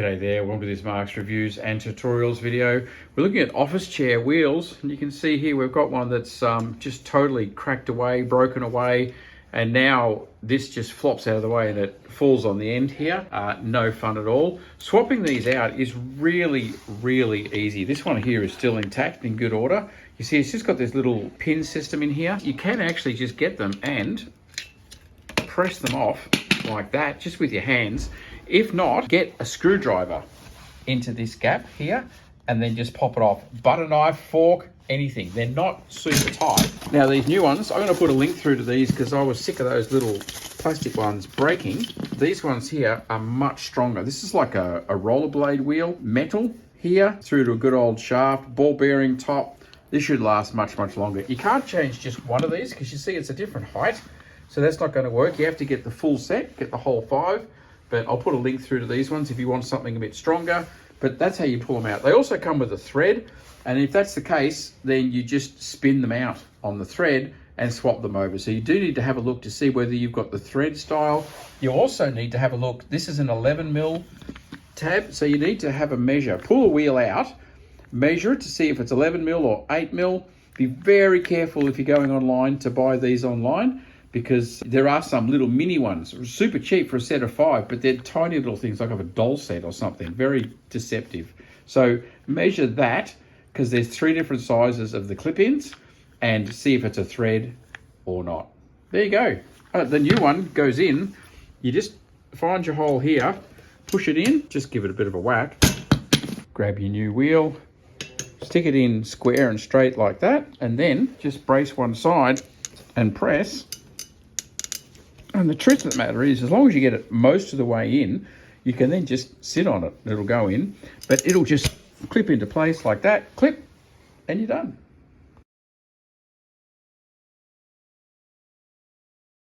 G'day there, welcome to this Mark's Reviews and Tutorials video. We're looking at office chair wheels, and you can see here we've got one that's just totally cracked away, broken away, and now this just flops out of the way and it falls on the end here. No fun at all. Swapping these out is really easy. This one here is still intact, in good order. You see it's just got this little pin system in here. You can actually just get them and press them off like that, just with your hands. If not, get a screwdriver into this gap here and then just pop it off. Butter knife, fork, anything. They're not super tight. Now these new ones, I'm going to put a link through to these because I was sick of those little plastic ones breaking. These ones here are much stronger. This is like a rollerblade wheel, metal here through to a good old shaft, ball bearing top. This should last much longer. You can't change just one of these because you see it's a different height. So that's not going to work. You have to get the full set, get the whole 5. But I'll put a link through to these ones if you want something a bit stronger. But that's how you pull them out. They also come with a thread. And if that's the case, then you just spin them out on the thread and swap them over. So you do need to have a look to see whether you've got the thread style. You also need to have a look. This is an 11mm tab. So you need to have a measure. Pull a wheel out, measure it to see if it's 11mm or 8mm. Be very careful if you're going online to buy these online, because there are some little mini ones, super cheap for a set of 5, but they're tiny little things like of a doll set or something, very deceptive. So measure that, because there's 3 different sizes of the clip-ins, and see if it's a thread or not. There you go. The new one goes in, you just find your hole here, push it in, just give it a bit of a whack, grab your new wheel, stick it in square and straight like that, and then just brace one side and press. And the truth of the matter is, as long as you get it most of the way in, you can then just sit on it. It'll go in, but it'll just clip into place like that, clip, and you're done.